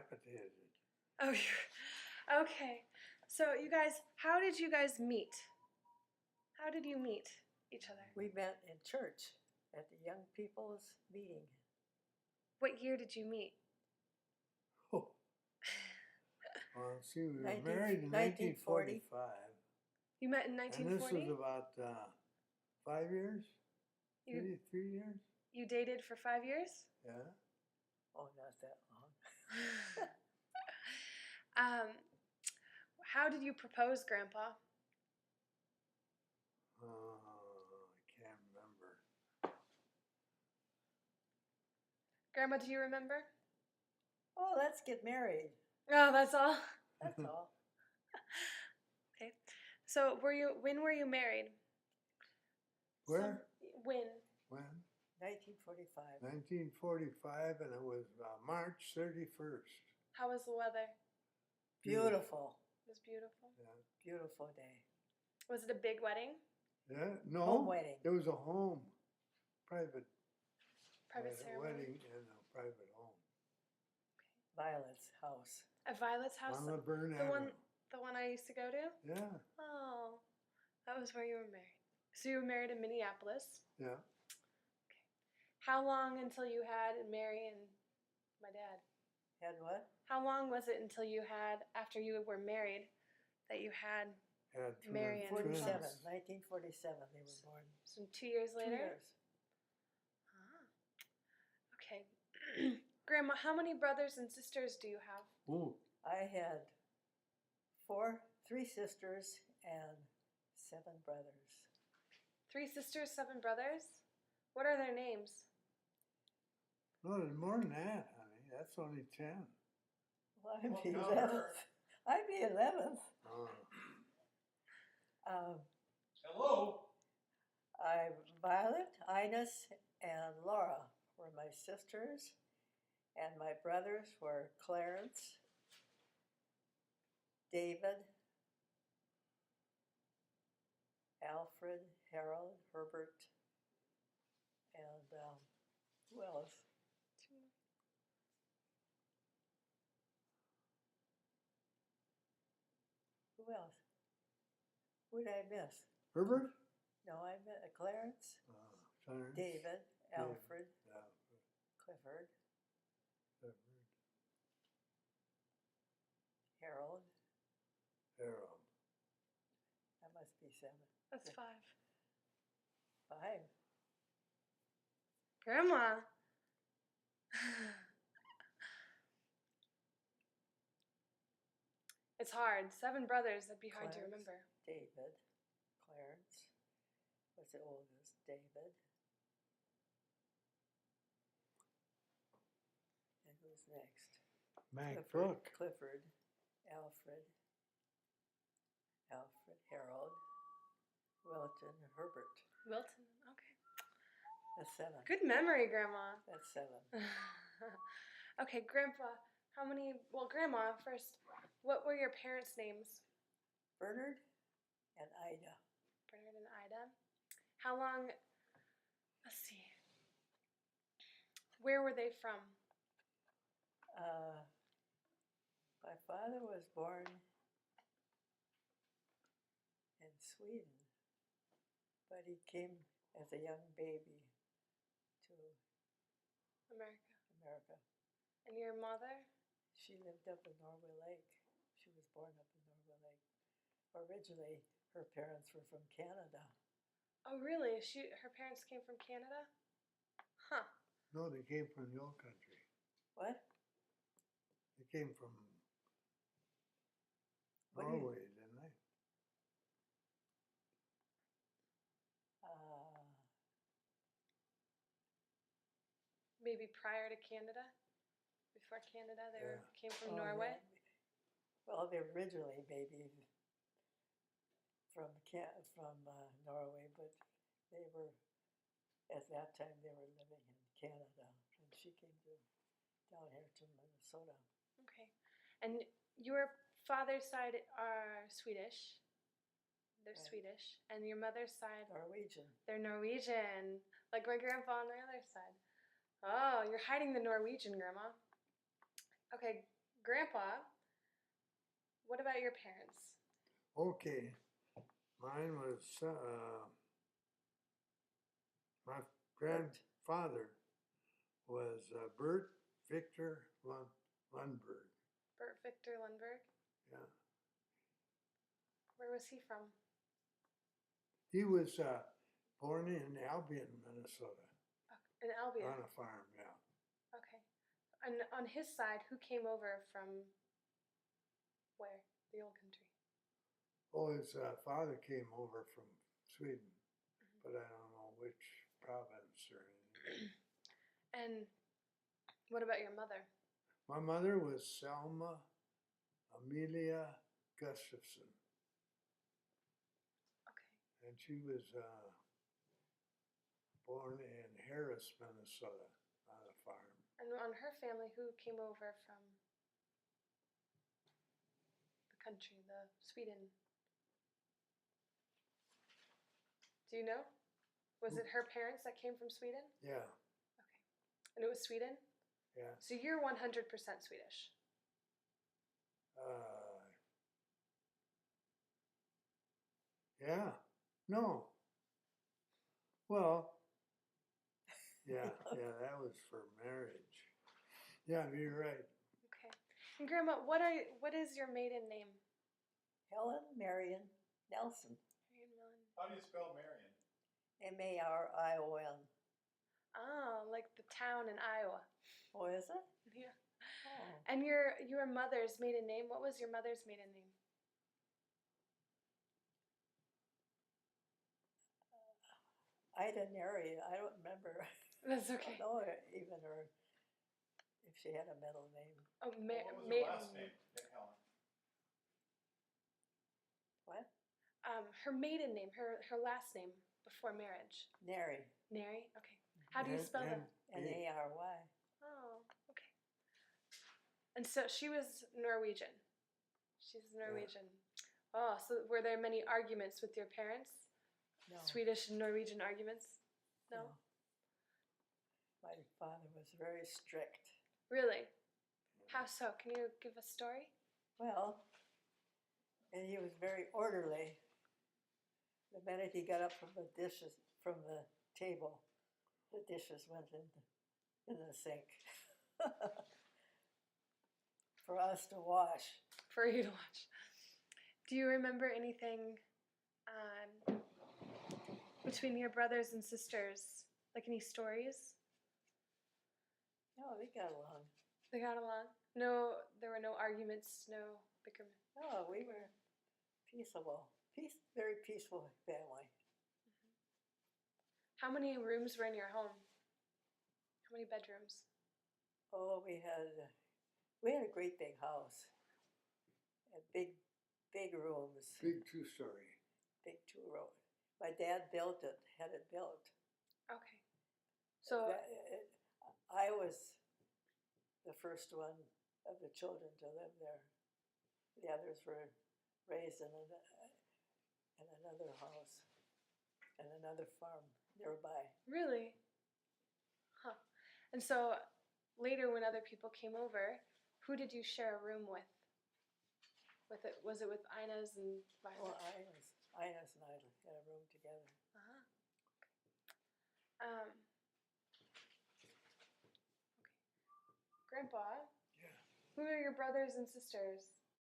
decapitated. Oh, okay. So you guys, how did you guys meet? How did you meet each other? We met in church at the young people's meeting. What year did you meet? Oh. Well, see, we were married in 1945. You met in And 1940? this was about 5 years? You, 3 years? you dated for 5 years? Yeah. Oh, not that long. How did you propose, Grandpa? I can't remember. Grandma, do you remember? Oh, let's get married. Oh, that's all? That's all. Okay. So when were you married? Where? When? When? 1945. 1945, and it was March 31st. How was the weather? Beautiful. It was beautiful. Yeah. Beautiful day. Was it a big wedding? Yeah, no. Home wedding. It was a home. Private Ceremony? wedding in a private home. Violet's house. At Violet's house? On Laverne Avenue. The one I used to go to? Yeah. Oh, that was where you were married. So you were married in Minneapolis? Yeah. Okay. How long until you had Mary and my dad? Had what? How long was it until you had, after you were married, that you had Mary and 47, 1947 they were born. So 2 years later? 2 years. Ah. Okay. Grandma, how many brothers and sisters do you have? Ooh. I had 3 sisters and 7 brothers. 3 sisters, 7 brothers? What are their names? No, there's more than that, honey. That's only 10. Well, I'm the 11th. I'm the 11th. Oh. Hello. Violet, Ines, and Laura were my sisters, and my brothers were Clarence, David, Alfred, Harold, Herbert, and who else? Who else? Who did I miss? Herbert? No, I met Clarence, Clarence. David, Alfred, Alfred. Clifford, Clifford. Harold. Harold. That must be 7. That's 5. 5. Grandma. It's hard. 7 brothers, that'd be hard to Clarence, remember. David, Clarence, what's the oldest? David. And who's next? MacBrook. Clifford, Alfred, Harold, Wilton, Herbert. Wilton, okay. That's 7. Good memory, Grandma. That's 7. Okay, Grandpa, Grandma, first, what were your parents' names? Bernard and Ida. Bernard and Ida. How long, let's see, where were they from? My father was born in Sweden, but he came as a young baby to America. And your mother? She lived up in Norway Lake. She was born up in Norway Lake. Originally, her parents were from Canada. Oh, really? Her parents came from Canada? Huh. No, they came from the old country. What? They came from Norway, didn't they? Maybe prior to Canada? Before Canada, they came from Norway? Yeah. Well, they're originally maybe from Norway, but they were, at that time, they were living in Canada. And she came down here to Minnesota. Okay. And your father's side are Swedish. They're Swedish. And your mother's side? Norwegian. They're Norwegian. Like my grandpa on the other side. Oh, you're hiding the Norwegian, Grandma. Okay, Grandpa, what about your parents? Okay, mine was my grandfather was Bert Victor Lundberg. Bert Victor Lundberg. Yeah, Where was he from? he was born in Albion, Minnesota, In Albion. on a farm. Yeah. Okay. And on his side, who came over from where? The old country. Oh, his father came over from Sweden, but I don't know which province or anything. And what about your mother? My mother was Selma Amelia Gustafson, Okay. and she was born in Harris, Minnesota, on a farm. And on her family, who came over from the country, the Sweden? Do you know? Was it her parents that came from Sweden? Yeah, Okay. And it was Sweden? yeah. So you're 100% Swedish. Yeah, no. Well, yeah, that was for marriage. Yeah, you're right. Okay. And Grandma, what is your maiden name? Helen Marion Nelson. Marion Millen. How do you spell Marion? Marion. Oh, like the town in Iowa. Oh, is it? Yeah. Oh. And your mother's maiden name, what was your mother's maiden name? Ida Neri, I don't remember. That's I okay. don't know even her, if she had a middle name. Oh, What was her last name, Helen? What? Her maiden name, her last name before marriage. Neri. Neri? Okay. How do you spell that? Nary. Oh, okay. And so she was Norwegian. She's Norwegian. Oh, so were there many arguments with your parents? No. Swedish and Norwegian arguments? No? My father was very strict. Really? How so? Can you give a story? Well, and he was very orderly. The minute he got up from the table, the dishes went in the sink for us to wash. For you to watch. Do you remember anything between your brothers and sisters? Like any stories? No, we got along. They got along? No, there were no arguments, no bickerment. No, we were peaceable. Very peaceful family. How many rooms were in your home? How many bedrooms? Oh, we had a great big house. And big rooms. Big two-story. Big 2-room. My dad had it built. Okay. So I was the first one of the children to live there. The others were raised in another house and another farm nearby. really? Huh. And so later when other people came over, who did you share a room with? Was it with Ina's and Violet? Well, Ines and I had a room together. Uh-huh. Okay. Grandpa, Yeah. who are your brothers and sisters?